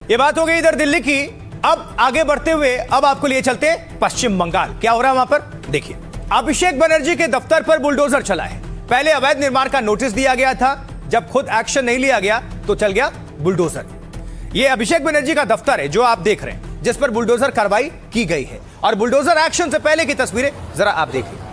ये बात हो गई इधर दिल्ली की। अब आगे बढ़ते हुए अब आपको लिए चलते पश्चिम बंगाल। क्या हो रहा है वहां पर देखिए। अभिषेक बनर्जी के दफ्तर पर बुलडोजर चला है। पहले अवैध निर्माण का नोटिस दिया गया था, जब खुद एक्शन नहीं लिया गया तो चल गया बुलडोजर। ये अभिषेक बनर्जी का दफ्तर है जो आप देख रहे हैं, जिस पर बुलडोजर कार्रवाई की गई है। और बुलडोजर एक्शन से पहले की तस्वीरें जरा आप देखिए।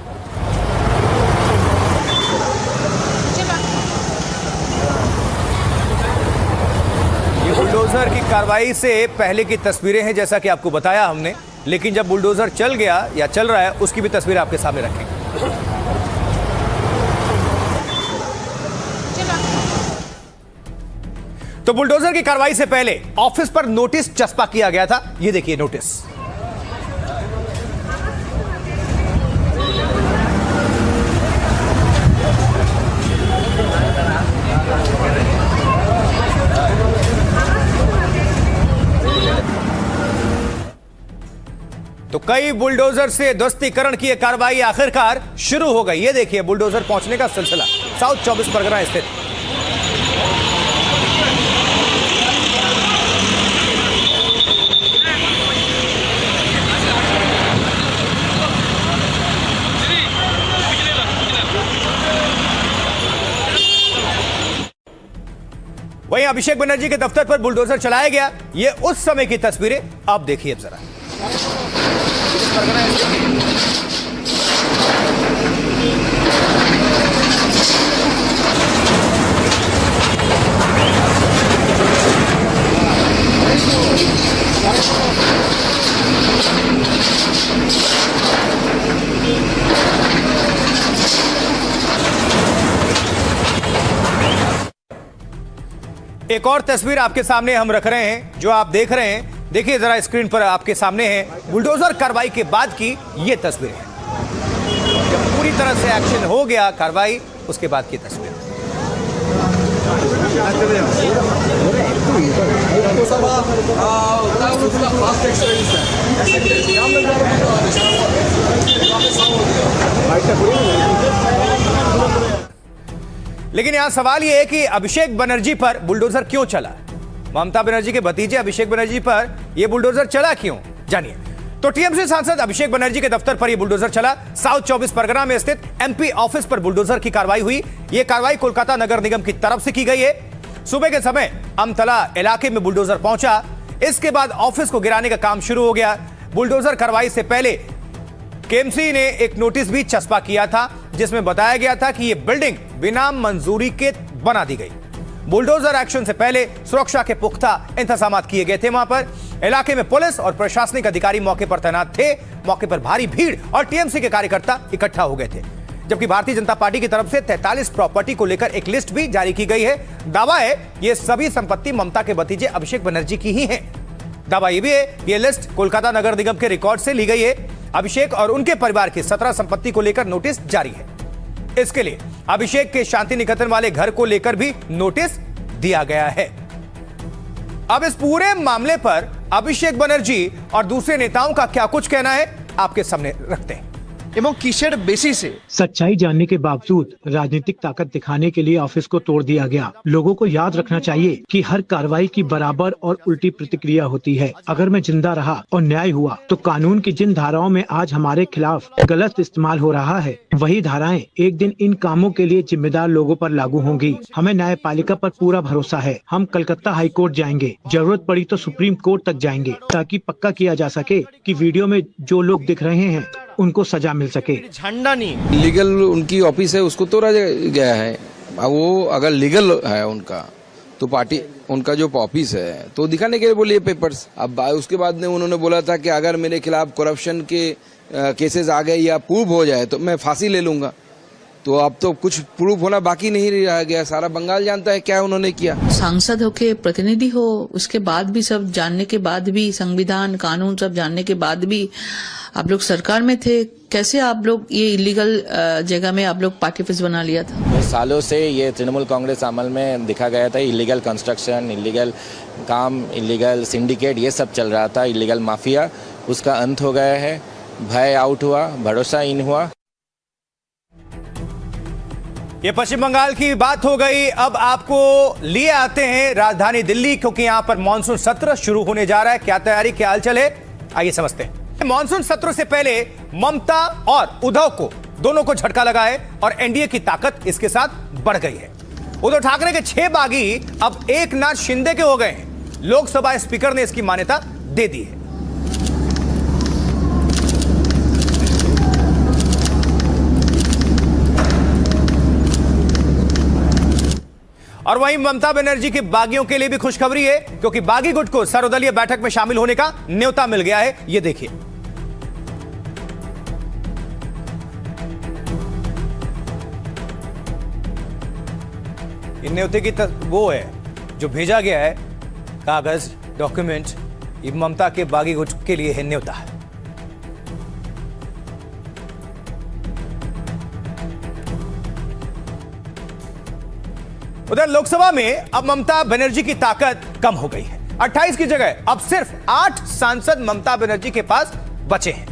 ये बुलडोजर की कार्रवाई से पहले की तस्वीरें हैं, जैसा कि आपको बताया हमने। लेकिन जब बुलडोजर चल गया या चल रहा है, उसकी भी तस्वीर आपके सामने रखेंगे। तो बुलडोजर की कार्रवाई से पहले ऑफिस पर नोटिस चस्पा किया गया था। ये देखिए नोटिस। तो कई बुलडोजर से ध्वस्तीकरण की कार्रवाई आखिरकार शुरू हो गई। ये देखिए बुलडोजर पहुंचने का सिलसिला साउथ 24 परगना स्थित। वहीं अभिषेक बनर्जी के दफ्तर पर बुलडोजर चलाया गया। ये उस समय की तस्वीरें आप देखिए अब जरा। एक और तस्वीर आपके सामने हम रख रहे हैं, जो आप देख रहे हैं। देखिए जरा स्क्रीन पर आपके सामने है बुलडोजर कार्रवाई के बाद की ये तस्वीर है। जब पूरी तरह से एक्शन हो गया कार्रवाई, उसके बाद की तस्वीर। लेकिन यहां सवाल यह है कि अभिषेक बनर्जी पर बुलडोजर क्यों चला। ममता बनर्जी के भतीजे अभिषेक बनर्जी पर यह बुलडोजर चला क्यों, जानिए। तो टीएमसी सांसद अभिषेक बनर्जी के दफ्तर पर यह बुलडोजर चला। साउथ 24 परगना में स्थित एमपी ऑफिस पर बुलडोजर की कार्रवाई हुई। यह कार्रवाई कोलकाता नगर निगम की तरफ से की गई है। सुबह के समय अमतला इलाके में बुलडोजर पहुंचा। इसके बाद ऑफिस को गिराने का काम शुरू हो गया। बुलडोजर कार्रवाई से पहले केएमसी ने एक नोटिस भी चस्पा किया था, जिसमें बताया गया था कि यह बिल्डिंग बिना मंजूरी के बना दी गई। बुलडोजर एक्शन से पहले सुरक्षा के पुख्ता इंतजाम किए गए थे। वहां पर इलाके में पुलिस और प्रशासनिक अधिकारी मौके पर तैनात थे। मौके पर भारी भीड़ और टीएमसी के कार्यकर्ता इकट्ठा हो गए थे। जबकि भारतीय जनता पार्टी की तरफ से 43 प्रॉपर्टी को लेकर एक लिस्ट भी जारी की गई है। दावा है ये सभी संपत्ति ममता के भतीजे अभिषेक बनर्जी की ही है। दावा यह भी है ये लिस्ट कोलकाता नगर निगम के रिकॉर्ड से ली गई है। अभिषेक और उनके परिवार की 17 संपत्ति को लेकर नोटिस जारी है। इसके लिए अभिषेक के शांति निकेतन वाले घर को लेकर भी नोटिस दिया गया है। अब इस पूरे मामले पर अभिषेक बनर्जी और दूसरे नेताओं का क्या कुछ कहना है, आपके सामने रखते हैं। এবং কিসের বেসিসে सच्चाई जानने के बावजूद राजनीतिक ताकत दिखाने के लिए ऑफिस को तोड़ दिया गया। लोगों को याद रखना चाहिए कि हर कार्रवाई की बराबर और उल्टी प्रतिक्रिया होती है। अगर मैं जिंदा रहा और न्याय हुआ तो कानून की जिन धाराओं में आज हमारे खिलाफ गलत इस्तेमाल हो रहा है, वही धाराएं एक दिन इन कामों के लिए जिम्मेदार लोगों पर लागू होंगी। हमें न्यायपालिका पर पूरा भरोसा है। हम कलकत्ता हाई कोर्ट जाएंगे, जरूरत पड़ी तो सुप्रीम कोर्ट तक जाएंगे, ताकि पक्का किया जा सके कि वीडियो में जो लोग दिख रहे हैं उनको सजा मिल सके। झंडा नहीं लीगल उनकी ऑफिस है, उसको तोड़ा गया है। अब वो अगर लीगल है उनका तो पार्टी उनका जो ऑफिस है तो दिखाने के लिए बोलिए पेपर्स। अब उसके बाद में उन्होंने बोला था कि अगर मेरे खिलाफ करप्शन के केसेस आ गए या प्रूव हो जाए तो मैं फांसी ले लूंगा। तो अब तो कुछ प्रूफ होना बाकी नहीं रह गया। सारा बंगाल जानता है क्या उन्होंने किया। सांसद हो के प्रतिनिधि हो, उसके बाद भी सब जानने के बाद भी, संविधान कानून सब जानने के बाद भी आप लोग सरकार में थे। कैसे आप लोग ये इलीगल जगह में आप लोग पार्टी ऑफिस बना लिया था? सालों से ये तृणमूल कांग्रेस अमल में दिखा गया था। इलीगल कंस्ट्रक्शन, इलीगल काम, इलीगल सिंडिकेट, ये सब चल रहा था। इलीगल माफिया, उसका अंत हो गया है। भय आउट हुआ, भरोसा इन हुआ। ये पश्चिम बंगाल की बात हो गई। अब आपको लिए आते हैं राजधानी दिल्ली, क्योंकि यहां पर मानसून सत्र शुरू होने जा रहा है। क्या तैयारी, क्या हालचाल है, आइए समझते हैं। मानसून सत्र से पहले ममता और उद्धव को दोनों को झटका लगा है और एनडीए की ताकत इसके साथ बढ़ गई है। उद्धव ठाकरे के 6 बागी अब एकनाथ शिंदे के हो गए हैं। लोकसभा स्पीकर ने इसकी मान्यता दे दी है। और वहीं ममता बनर्जी के बागियों के लिए भी खुशखबरी है, क्योंकि बागी गुट को सर्वदलीय बैठक में शामिल होने का न्योता मिल गया है। ये देखिए, इन न्योते की वो है जो भेजा गया है, कागज, डॉक्यूमेंट। ये ममता के बागी गुट के लिए है न्योता। उधर लोकसभा में अब ममता बनर्जी की ताकत कम हो गई है। 28 की जगह अब सिर्फ 8 सांसद ममता बनर्जी के पास बचे हैं।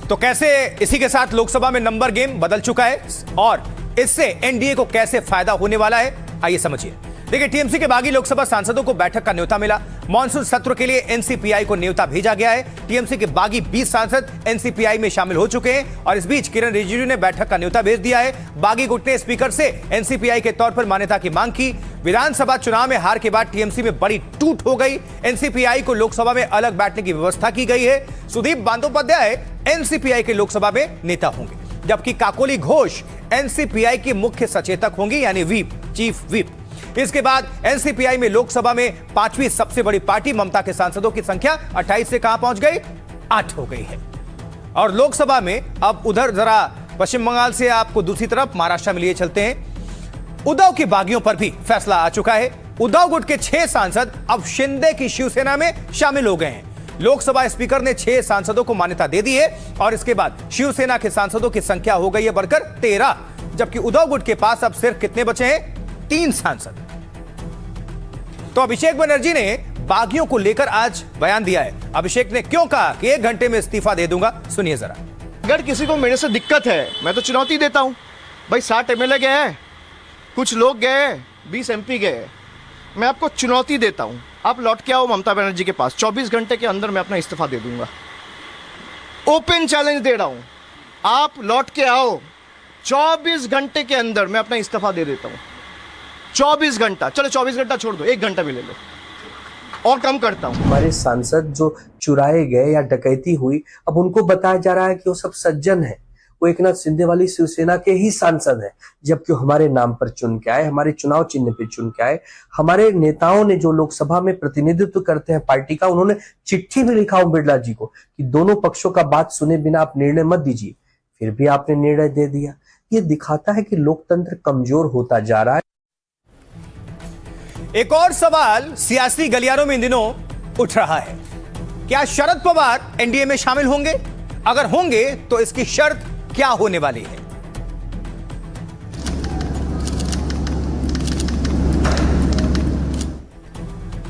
तो कैसे इसी के साथ लोकसभा में नंबर गेम बदल चुका है और इससे एनडीए को कैसे फायदा होने वाला है, आइए समझिए। देखिए, टीएमसी के बागी लोकसभा सांसदों को बैठक का न्योता मिला। मॉनसून सत्र के लिए एनसीपीआई को न्योता भेजा गया है। टीएमसी के बागी 20 सांसद एनसीपीआई में शामिल हो चुके हैं और इस बीच किरण रिजिजू ने बैठक का न्योता भेज दिया है। बागी गुट ने स्पीकर से एनसीपीआई के तौर पर मान्यता की मांग की। विधानसभा चुनाव में हार के बाद टीएमसी में बड़ी टूट हो गई। एनसीपीआई को लोकसभा में अलग बैठने की व्यवस्था की गई है। सुदीप बंदोपाध्याय एनसीपीआई के लोकसभा में नेता होंगे, जबकि काकोली घोष एनसीपीआई की मुख्य सचेतक होंगी, यानी व्हीप, चीफ व्हीप। इसके बाद एनसीपीआई में लोकसभा में 5वीं सबसे बड़ी पार्टी ममता के सांसदों की संख्या 28 से कहां पहुंच गई, 8 हो गई है। और लोकसभा में अब उधर जरा पश्चिम बंगाल से आपको दूसरी तरफ महाराष्ट्र में लिए चलते हैं। उद्धव की बागियों पर भी फैसला आ चुका है। उद्धव गुट के 6 सांसद अब शिंदे की शिवसेना में शामिल हो गए हैं। लोकसभा स्पीकर ने 6 सांसदों को मान्यता दे दी है और इसके बाद शिवसेना के सांसदों की संख्या हो गई है बढ़कर 13, जबकि उद्धव गुट के पास अब सिर्फ कितने बचे हैं, 3 सांसद। तो अभिषेक बनर्जी ने बागियों को लेकर आज बयान दिया है। अभिषेक ने क्यों कहा कि 1 घंटे में इस्तीफा दे दूंगा, सुनिए जरा। अगर किसी को मेरे से दिक्कत है, मैं तो चुनौती देता हूं भाई। 60 एमएलए गए हैं, कुछ लोग गए, 20 एमपी गए, मैं आपको चुनौती देता हूं, आप लौट के आओ ममता बनर्जी के पास। 24 घंटे के अंदर मैं अपना इस्तीफा दे दूंगा। ओपन चैलेंज दे रहा हूं, आप लौट के आओ, 24 घंटे के अंदर मैं अपना इस्तीफा दे देता हूं। 24 घंटा, चलो 24 घंटा छोड़ दो, 1 घंटा भी ले लो और कम करता हूं। हमारे सांसद जो चुराए गए या डकैती हुई, अब उनको बताया जा रहा है कि वो सब सज्जन है, वो एकनाथ शिंदे वाली शिवसेना के ही सांसद हैं, जबकि हमारे नाम पर चुन के आए, हमारे चुनाव चिन्ह पे चुन के आए। हमारे नेताओं ने जो लोकसभा में प्रतिनिधित्व करते हैं पार्टी का, उन्होंने चिट्ठी भी लिखा ओम बिरला जी को कि दोनों पक्षों का बात सुने बिना आप निर्णय मत दीजिए, फिर भी आपने निर्णय दे दिया। ये दिखाता है कि लोकतंत्र कमजोर होता जा रहा है। एक और सवाल सियासी गलियारों में इन दिनों उठ रहा है, क्या शरद पवार एनडीए में शामिल होंगे? अगर होंगे तो इसकी शर्त क्या होने वाली है?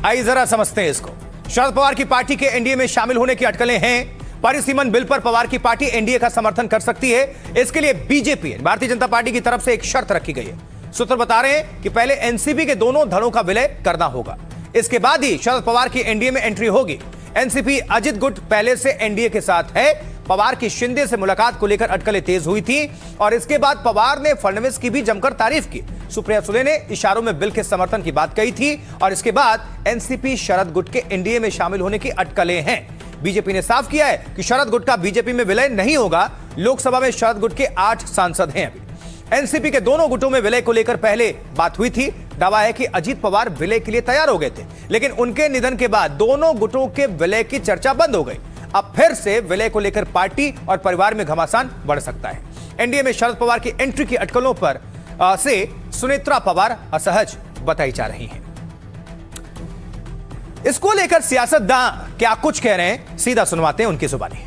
आइए जरा समझते हैं इसको। शरद पवार की पार्टी के एनडीए में शामिल होने की अटकलें हैं। परिसीमन बिल पर पवार की पार्टी एनडीए का समर्थन कर सकती है। इसके लिए बीजेपी, भारतीय जनता पार्टी की तरफ से एक शर्त रखी गई है। सूत्र बता रहे हैं कि पहले एनसीपी के दोनों दलों का विलय करना होगा, इसके बाद ही शरद पवार की एनडीए में एंट्री होगी। एनसीपी अजित गुट पहले से एनडीए के साथ है। पवार की शिंदे से मुलाकात को लेकर अटकलें तेज हुई थी और इसके बाद पवार ने फडणवीस की भी जमकर तारीफ की। सुप्रिया सुले ने इशारों में बिल के समर्थन की बात कही थी और इसके बाद एनसीपी शरद गुट के एनडीए में शामिल होने की अटकलें हैं। बीजेपी ने साफ किया है कि शरद गुट का बीजेपी में विलय नहीं होगा। लोकसभा में शरद गुट के 8 सांसद हैं। अभी एनसीपी के दोनों गुटों में विलय को लेकर पहले बात हुई थी। दावा है कि अजीत पवार विलय के लिए तैयार हो गए थे, लेकिन उनके निधन के बाद दोनों गुटों के विलय की चर्चा बंद हो गई। अब फिर से विलय को लेकर पार्टी और परिवार में घमासान बढ़ सकता है। एनडीए में शरद पवार की एंट्री की अटकलों पर से सुनेत्रा पवार असहज बताई जा रही हैं। इसको लेकर सियासतदान क्या कुछ कह रहे हैं, सीधा सुनवाते हैं उनकी जुबानी।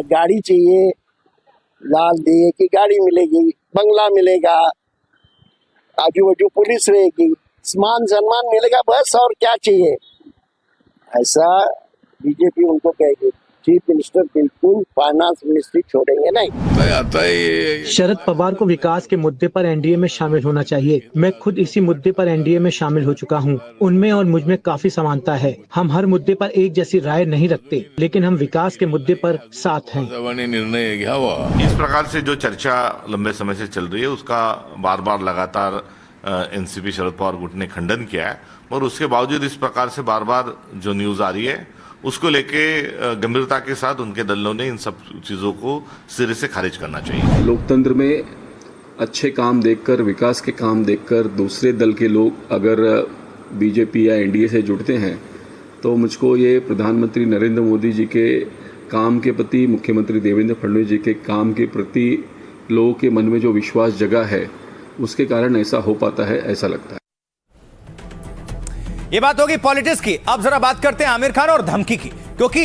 गाड़ी चाहिए, लाल दिए की गाड़ी मिलेगी, बंगला मिलेगा, आजू बाजू पुलिस रहेगी, मान सम्मान मिलेगा, बस और क्या चाहिए। ऐसा बीजेपी उनको कहेगी। चीफ मिनिस्टर बिल्कुल फाइनेंस मिनिस्ट्री छोड़ेंगे नहीं। शरद पवार को विकास के मुद्दे पर एनडीए में शामिल होना चाहिए। मैं खुद इसी मुद्दे पर एनडीए में शामिल हो चुका हूं। उनमें और मुझ में काफी समानता है। हम हर मुद्दे पर एक जैसी राय नहीं रखते, लेकिन हम विकास के मुद्दे पर साथ हैं। इस प्रकार से जो चर्चा लंबे समय से चल रही है उसका बार बार लगातार एनसीपी शरद पवार गुट ने खंडन किया है, और उसके बावजूद इस प्रकार से बार बार जो न्यूज आ रही है उसको लेके गंभीरता के साथ उनके दलों ने इन सब चीजों को सिरे से खारिज करना चाहिए। लोकतंत्र में अच्छे काम देखकर, विकास के काम देखकर दूसरे दल के लोग अगर बीजेपी या एनडीए से जुड़ते हैं तो मुझको ये प्रधानमंत्री नरेंद्र मोदी जी के काम के प्रति, मुख्यमंत्री देवेंद्र फडणवीस जी के काम के प्रति लोगों के मन में जो विश्वास जगा है उसके कारण ऐसा हो पाता है, ऐसा लगता है। ये बात होगी पॉलिटिक्स की। अब जरा बात करते हैं आमिर खान और धमकी की, क्योंकि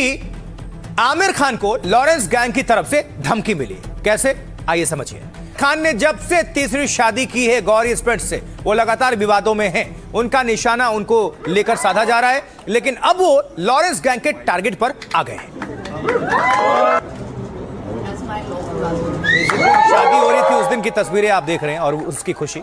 आमिर खान को लॉरेंस गैंग की तरफ से धमकी मिली। कैसे, आइए समझिए। खान ने जब से तीसरी शादी की है गौरी स्प्रेड से, वो लगातार विवादों में हैं। उनका निशाना उनको लेकर साधा जा रहा है, लेकिन अब वो लॉरेंस गैंग के टारगेट पर आ गए हैं। शादी हो रही थी उस दिन की तस्वीरें आप देख रहे हैं और उसकी खुशी।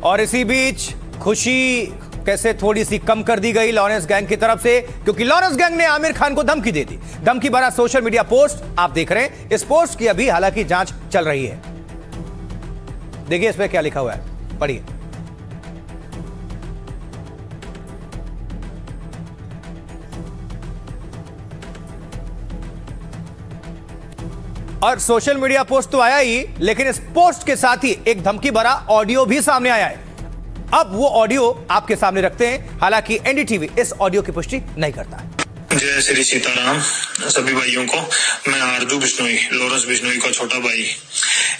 और इसी बीच खुशी कैसे थोड़ी सी कम कर दी गई लॉरेंस गैंग की तरफ से, क्योंकि लॉरेंस गैंग ने आमिर खान को धमकी दे दी। धमकी भरा सोशल मीडिया पोस्ट आप देख रहे हैं। इस पोस्ट की अभी हालांकि जांच चल रही है। देखिए इस पे क्या लिखा हुआ है, पढ़िए। और सोशल मीडिया पोस्ट तो आया ही, लेकिन इस पोस्ट के साथ ही एक धमकी भरा ऑडियो भी सामने आया है। अब वो ऑडियो आपके सामने रखते हैं। हालांकि एनडीटीवी इस ऑडियो की पुष्टि नहीं करता। जय श्री सीताराम सभी भाइयों को। मैं आरजू बिश्नोई, लॉरेंस बिश्नोई का छोटा भाई।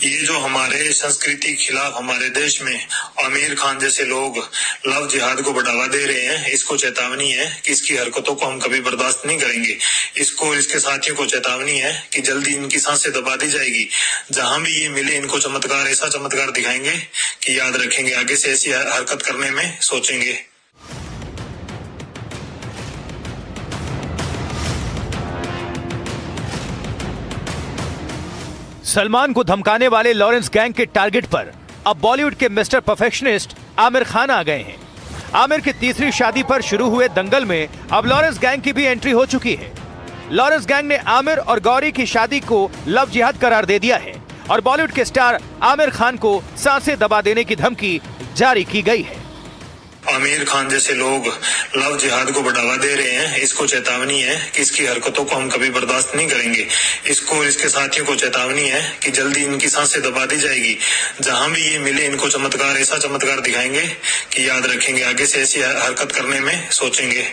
ये जो हमारे संस्कृति के खिलाफ हमारे देश में आमिर खान जैसे लोग लव जिहाद को बढ़ावा दे रहे हैं, इसको चेतावनी है कि इसकी हरकतों को हम कभी बर्दाश्त नहीं करेंगे। इसको, इसके साथियों को चेतावनी है कि जल्दी इनकी सांसें दबा दी जाएगी। जहां भी ये मिले इनको चमत्कार, ऐसा चमत्कार दिखाएंगे कि याद रखेंगे, आगे से ऐसी हरकत करने में सोचेंगे। सलमान को धमकाने वाले लॉरेंस गैंग के टारगेट पर अब बॉलीवुड के मिस्टर परफेक्शनिस्ट आमिर खान आ गए हैं। आमिर की तीसरी शादी पर शुरू हुए दंगल में अब लॉरेंस गैंग की भी एंट्री हो चुकी है। लॉरेंस गैंग ने आमिर और गौरी की शादी को लव जिहाद करार दे दिया है और बॉलीवुड के स्टार आमिर खान को सांसें दबा देने की धमकी जारी की गई है। आमिर खान जैसे लोग लव जिहाद को बढ़ावा दे रहे हैं, इसको चेतावनी है कि इसकी हरकतों को हम कभी बर्दाश्त नहीं करेंगे। इसको, इसके साथियों को चेतावनी है कि जल्दी इनकी सांसें दबा दी जाएगी। जहां भी ये मिले इनको चमत्कार, ऐसा चमत्कार दिखाएंगे कि याद रखेंगे, आगे से ऐसी हरकत करने में सोचेंगे।